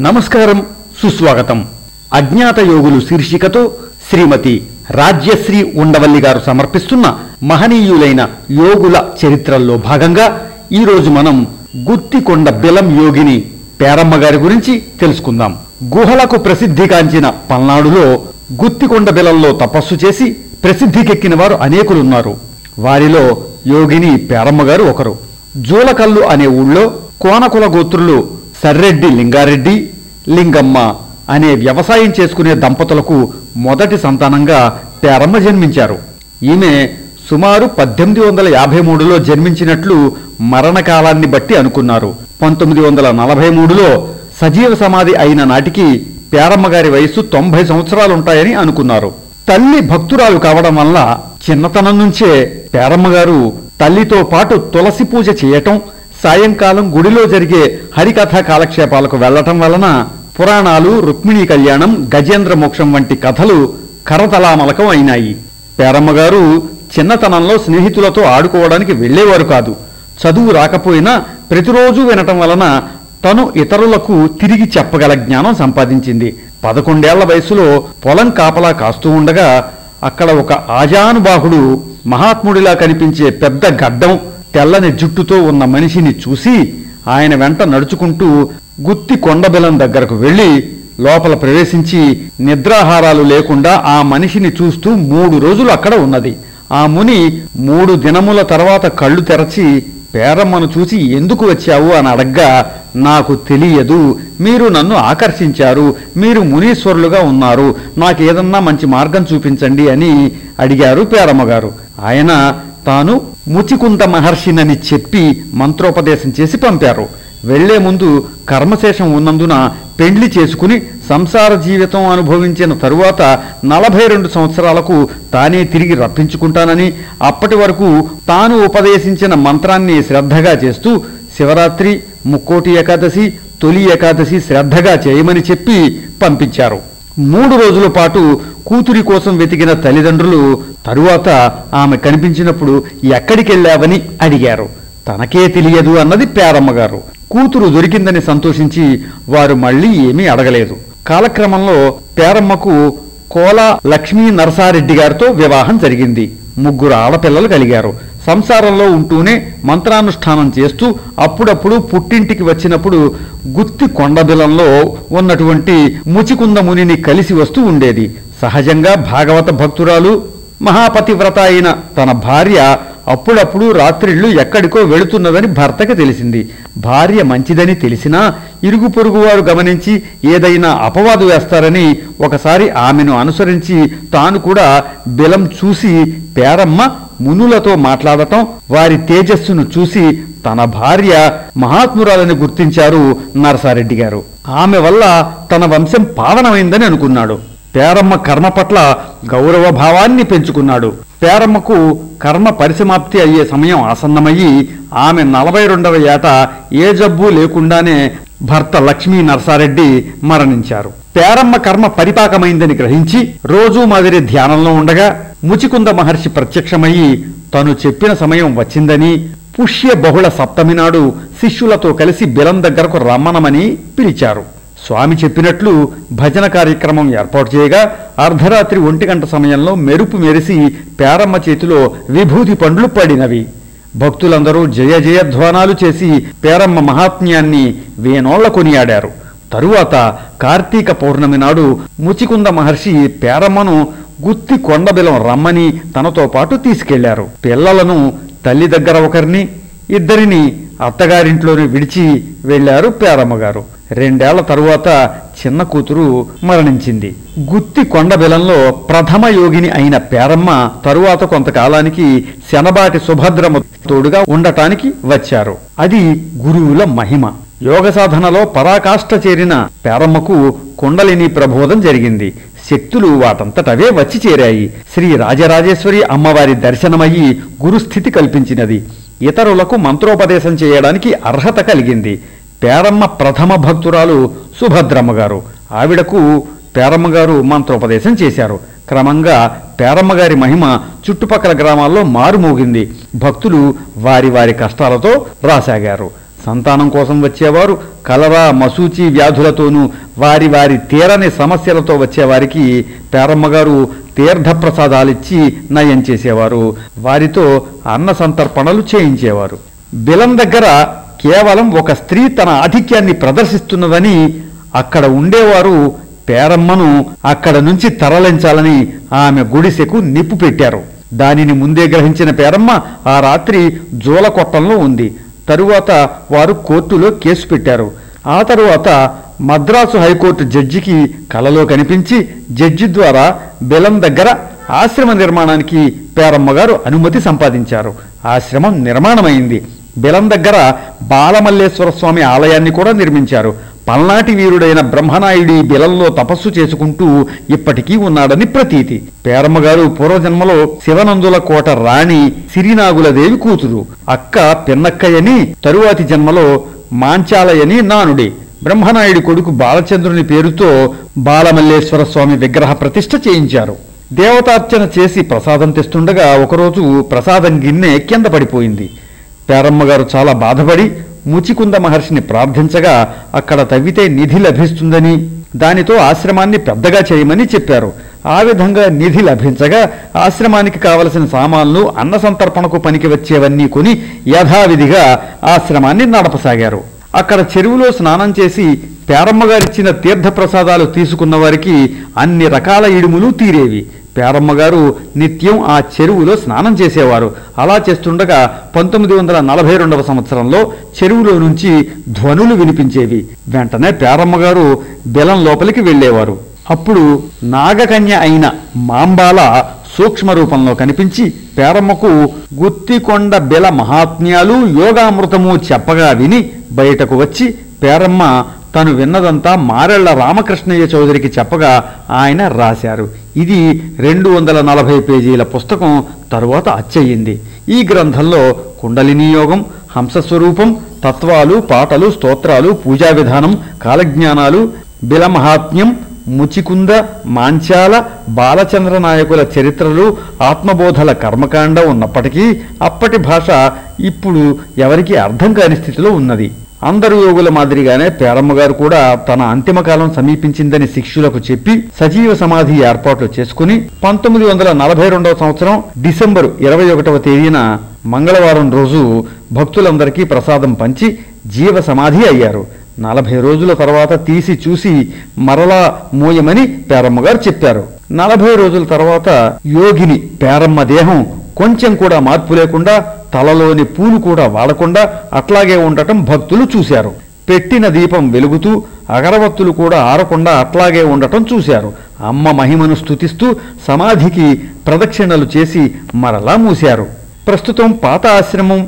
నమస్కారం, సుస్వాగతం. అజ్ఞాత యోగులు శీర్షికతో శ్రీమతి రాజ్యశ్రీ ఉండవల్లి గారు సమర్పిస్తున్న మహనీయులైన యోగుల చరిత్రల్లో భాగంగా ఈరోజు మనం గుత్తికొండ బిలం యోగిని పేరమ్మ గారి గురించి తెలుసుకుందాం. గుహలకు ప్రసిద్ధిగాంచిన పల్నాడులో గుత్తికొండ బిలంలో తపస్సు చేసి ప్రసిద్ధికెక్కిన వారు అనేకులున్నారు. వారిలో యోగిని పేరమ్మ గారు ఒకరు. జూలకల్లు అనే ఊళ్ళో కోనకుల గోత్రులు సర్రెడ్డి లింగారెడ్డి, లింగమ్మ అనే వ్యవసాయం చేసుకునే దంపతులకు మొదటి సంతానంగా పేరమ్మ జన్మించారు. ఈమె సుమారు 1853లో జన్మించినట్లు మరణకాలాన్ని బట్టి అనుకున్నారు. 1943లో సజీవ సమాధి అయిన నాటికి పేరమ్మ గారి వయస్సు 90 సంవత్సరాలుంటాయని అనుకున్నారు. తల్లి భక్తురాలు కావడం వల్ల చిన్నతనం నుంచే పేరమ్మ గారు తల్లితో పాటు తులసి పూజ చేయటం, సాయంకాలం గుడిలో జరిగే హరికథా కాలక్షేపాలకు వెళ్లటం వలన పురాణాలు, రుక్మిణీ కళ్యాణం, గజేంద్ర మోక్షం వంటి కథలు కరతలామలకం అయినాయి. పేరమ్మగారు చిన్నతనంలో స్నేహితులతో ఆడుకోవడానికి వెళ్లేవారు కాదు. చదువు రాకపోయినా ప్రతిరోజు వినటం వలన తను ఇతరులకు తిరిగి చెప్పగల జ్ఞానం సంపాదించింది. 11 ఏళ్ల వయసులో పొలం కాపలా కాస్తూ ఉండగా అక్కడ ఒక ఆజానుబాహుడు మహాత్ముడిలా కనిపించే పెద్ద గడ్డం, తెల్లని జుట్టుతో ఉన్న మనిషిని చూసి ఆయన వెంట నడుచుకుంటూ గుత్తికొండ బిలం దగ్గరకు వెళ్లి లోపల ప్రవేశించి నిద్రాహారాలు లేకుండా ఆ మనిషిని చూస్తూ 3 రోజులు అక్కడ ఉన్నది. ఆ ముని 3 దినముల తర్వాత కళ్ళు తెరచి పేరమ్మను చూసి ఎందుకు వచ్చావు అని అడగ్గా, నాకు తెలియదు, మీరు నన్ను ఆకర్షించారు, మీరు మునీశ్వరులుగా ఉన్నారు, నాకేదన్నా మంచి మార్గం చూపించండి అని అడిగారు పేరమ్మగారు. ఆయన తాను ముచికుంద మహర్షినని చెప్పి మంత్రోపదేశం చేసి పంపారు. వెళ్లే ముందు కర్మశేషం ఉన్నందున పెండ్లి చేసుకుని సంసార జీవితం అనుభవించిన తరువాత 42 సంవత్సరాలకు తానే తిరిగి రప్పించుకుంటానని, అప్పటి వరకు తాను ఉపదేశించిన మంత్రాన్ని శ్రద్ధగా చేస్తూ శివరాత్రి, ముక్కోటి ఏకాదశి, తొలి ఏకాదశి శ్రద్ధగా చేయమని చెప్పి పంపించారు. 3 రోజుల పాటు కూతురి కోసం వెతికిన తల్లిదండ్రులు తరువాత ఆమె కనిపించినప్పుడు ఎక్కడికెళ్ళావని అడిగారు. తనకే తెలియదు అన్నది పేరమ్మగారు. కూతురు దొరికిందని సంతోషించి వారు మళ్లీ ఏమీ అడగలేదు. కాలక్రమంలో పేరమ్మకు కోల లక్ష్మీ నరసారెడ్డి గారితో వివాహం జరిగింది. 3 ఆడపిల్లలు కలిగారు. సంసారంలో ఉంటూనే మంత్రానుష్ఠానం చేస్తూ అప్పుడప్పుడు పుట్టింటికి వచ్చినప్పుడు గుత్తికొండ బిలంలో ఉన్నటువంటి ముచికుంద మునిని కలిసి వస్తూ ఉండేది. సహజంగా భాగవత భక్తురాలు, మహాపతివ్రత అయిన తన భార్య అప్పుడప్పుడు రాత్రిళ్లు ఎక్కడికో వెళుతున్నదని భర్తకి తెలిసింది. భార్య మంచిదని తెలిసినా ఇరుగు పొరుగు వారు గమనించి ఏదైనా అపవాదు వేస్తారని ఒకసారి ఆమెను అనుసరించి తాను కూడా బిలం చూసి పేరమ్మ మునులతో మాట్లాడటం, వారి తేజస్సును చూసి తన భార్య మహాత్మురాలని గుర్తించారు నరసారెడ్డి గారు. ఆమె వల్ల తన వంశం పావనమైందని అనుకున్నాడు. పేరమ్మ కర్మ పట్ల గౌరవ భావాన్ని పెంచుకున్నాడు. పేరమ్మకు కర్మ పరిసమాప్తి అయ్యే సమయం ఆసన్నమయ్యి ఆమె 42వ ఏట ఏ జబ్బు లేకుండానే భర్త లక్ష్మీ నరసారెడ్డి మరణించారు. పేరమ్మ కర్మ పరిపాకమైందని గ్రహించి రోజూ మాదిరి ధ్యానంలో ఉండగా ముచికుంద మహర్షి ప్రత్యక్షమయ్యి తను చెప్పిన సమయం వచ్చిందని, పుష్య బహుళ సప్తమి నాడు శిష్యులతో కలిసి బిలం దగ్గరకు రమ్మనమని పిలిచారు. స్వామి చెప్పినట్లు భజన కార్యక్రమం ఏర్పాటు చేయగా అర్ధరాత్రి 1 గంట సమయంలో మెరుపు మెరిసి పేరమ్మ చేతిలో విభూతి పండ్లు పడినవి. భక్తులందరూ జయ జయధ్వానాలు చేసి పేరమ్మ మహాత్మ్యాన్ని వేనోళ్ల కొనియాడారు. తరువాత కార్తీక పౌర్ణమి నాడు ముచికుంద మహర్షి పేరమ్మను గుత్తికొండ బిలం రమ్మని తనతో పాటు తీసుకెళ్లారు. పిల్లలను తల్లి దగ్గర ఒకరిని, 2 అత్తగారింట్లోనే విడిచి వెళ్లారు పేరమ్మగారు. 2 ఏళ్ల తరువాత చిన్న కూతురు మరణించింది. గుత్తికొండ బిలంలో ప్రథమ యోగిని అయిన పేరమ్మ తరువాత కొంతకాలానికి శనబాటి సుభద్రమ తోడుగా ఉండటానికి వచ్చారు. అది గురువుల మహిమ. యోగ సాధనలో పరాకాష్ఠ చేరిన పేరమ్మకు కుండలిని ప్రబోధం జరిగింది. శక్తులు వాటంతటవే వచ్చి చేరాయి. శ్రీ రాజరాజేశ్వరి అమ్మవారి దర్శనమయ్యి గురుస్థితి కల్పించినది. ఇతరులకు మంత్రోపదేశం చేయడానికి అర్హత కలిగింది. పేరమ్మ ప్రథమ భక్తురాలు సుభద్రమ్మగారు. ఆవిడకు పేరమ్మగారు మంత్రోపదేశం చేశారు. క్రమంగా పేరమ్మగారి మహిమ చుట్టుపక్కల గ్రామాల్లో మారుమోగింది. భక్తులు వారి వారి కష్టాలతో రాసాగారు. సంతానం కోసం వచ్చేవారు కలరా మసూచి వ్యాధులతోనూ వారి వారి తీరని సమస్యలతో వచ్చేవారికి పేరమ్మగారు తీర్థప్రసాదాలిచ్చి నయం చేసేవారు. వారితో అన్న సంతర్పణలు చేయించేవారు. బిలం దగ్గర కేవలం ఒక స్త్రీ తన ఆధిక్యాన్ని ప్రదర్శిస్తున్నదని అక్కడ ఉండేవారు పేరమ్మను అక్కడ నుంచి తరలించాలని ఆమె గుడిసెకు నిప్పు పెట్టారు. దానిని ముందే గ్రహించిన పేరమ్మ ఆ రాత్రి జూలకొట్టంలో ఉంది. తరువాత వారు కోర్టులో కేసు పెట్టారు. ఆ తరువాత మద్రాసు హైకోర్టు జడ్జికి కలలో కనిపించి జడ్జి ద్వారా బెలం దగ్గర ఆశ్రమ నిర్మాణానికి పేరమ్మగారు అనుమతి సంపాదించారు. ఆశ్రమం నిర్మాణమైంది. బెలం దగ్గర బాలమల్లేశ్వర స్వామి ఆలయాన్ని కూడా నిర్మించారు. పల్నాటి వీరుడైన బ్రహ్మనాయుడి బెలంలో తపస్సు చేసుకుంటూ ఇప్పటికీ ఉన్నాడని ప్రతీతి. పేరమ్మగారు పూర్వజన్మలో శివనందుల కోట రాణి సిరినాగులదేవి కూతురు. అక్క పిన్నక్కయని, తరువాతి జన్మలో మాంచాలయని నానుడి. బ్రహ్మనాయుడి కొడుకు బాలచంద్రుని పేరుతో బాలమల్లేశ్వర స్వామి విగ్రహ ప్రతిష్ఠ చేయించారు. దేవతార్చన చేసి ప్రసాదం తెస్తుండగా ఒకరోజు ప్రసాదం గిన్నె కింద పడిపోయింది. పేరమ్మగారు చాలా బాధపడి ముచికుంద మహర్షిని ప్రార్థించగా అక్కడ తవ్వితే నిధి లభిస్తుందని, దానితో ఆశ్రమాన్ని పెద్దగా చేయమని చెప్పారు. ఆ విధంగా నిధి లభించగా ఆశ్రమానికి కావలసిన సామాన్లు అన్న సంతర్పణకు పనికి వచ్చేవన్నీ కొని యథావిధిగా ఆశ్రమాన్ని నడపసాగారు. అక్కడ చెరువులో స్నానం చేసి పేరమ్మగారిచ్చిన తీర్థప్రసాదాలు తీసుకున్న వారికి అన్ని రకాల ఇడుములు తీరేవి. పేరమ్మగారు నిత్యం ఆ చెరువులో స్నానం చేసేవారు. అలా చేస్తుండగా 1942 సంవత్సరంలో చెరువులో నుంచి ధ్వనులు వినిపించేవి. వెంటనే పేరమ్మగారు బెలం లోపలికి వెళ్ళేవారు. అప్పుడు నాగకన్య అయిన మాంబాల సూక్ష్మ రూపంలో కనిపించి పేరమ్మకు గుత్తికొండ బెల మహాత్మ్యాలు యోగామృతము చెప్పగా విని బయటకు వచ్చి పేరమ్మ తను విన్నదంతా మారెళ్ల రామకృష్ణయ్య చౌదరికి చెప్పగా ఆయన రాశారు. ఇది 240 పేజీల పుస్తకం తరువాత అచ్చయింది. ఈ గ్రంథంలో కుండలినీ యోగం, హంసస్వరూపం, తత్వాలు, పాటలు, స్తోత్రాలు, పూజా విధానం, కాలజ్ఞానాలు, బిలమహాత్మ్యం, ముచికుంద, మాంచాల, బాలచంద్ర నాయకుల చరిత్రలు, ఆత్మబోధల కర్మకాండ ఉన్నప్పటికీ అప్పటి భాష ఇప్పుడు ఎవరికీ అర్థం కాని స్థితిలో ఉన్నది. అందరు యోగుల మాదిరిగానే పేరమ్మగారు కూడా తన అంతిమకాలం సమీపించిందని శిష్యులకు చెప్పి సజీవ సమాధి ఏర్పాట్లు చేసుకుని 1942 సంవత్సరం డిసెంబర్ 21వ తేదీన మంగళవారం రోజు భక్తులందరికీ ప్రసాదం పంచి జీవ సమాధి అయ్యారు. 40 రోజుల తర్వాత తీసి చూసి మరలా మోయమని పేరమ్మగారు చెప్పారు. 40 రోజుల తర్వాత యోగిని పేరమ్మ దేహం కొంచెం కూడా మార్పు లేకుండా, తలలోని పూలు కూడా వాడకుండా అట్లాగే ఉండటం భక్తులు చూశారు. పెట్టిన దీపం వెలుగుతూ అగరవత్తులు కూడా ఆరకుండా అట్లాగే ఉండటం చూశారు. అమ్మ మహిమను స్తుతిస్తూ సమాధికి ప్రదక్షిణలు చేసి మరలా మూశారు. ప్రస్తుతం పాత ఆశ్రమం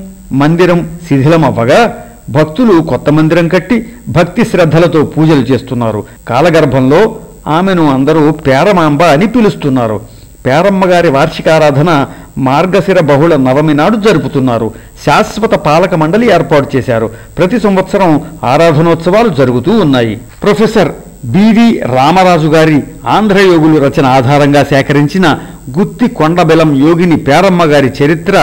మందిరం శిథిలమవ్వగా భక్తులు కొత్త మందిరం కట్టి భక్తి శ్రద్ధలతో పూజలు చేస్తున్నారు. కాలగర్భంలో ఆమెను అందరూ పేరమాంబ అని పిలుస్తున్నారు. పేరమ్మగారి వార్షికారాధన మార్గశిర బహుళ నవమి నాడు జరుపుతున్నారు. శాశ్వత పాలక మండలి ఏర్పాటు చేశారు. ప్రతి సంవత్సరం ఆరాధనోత్సవాలు జరుగుతూ ఉన్నాయి. ప్రొఫెసర్ బివి రామరాజు గారి ఆంధ్రయోగులు రచన ఆధారంగా సేకరించిన గుత్తి కొండబెలం యోగిని పేరమ్మగారి చరిత్ర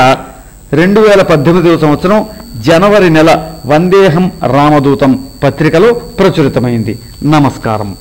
2018 సంవత్సరం జనవరి నెల వందేహం రామదూతం పత్రికలో ప్రచురితమైంది. నమస్కారం.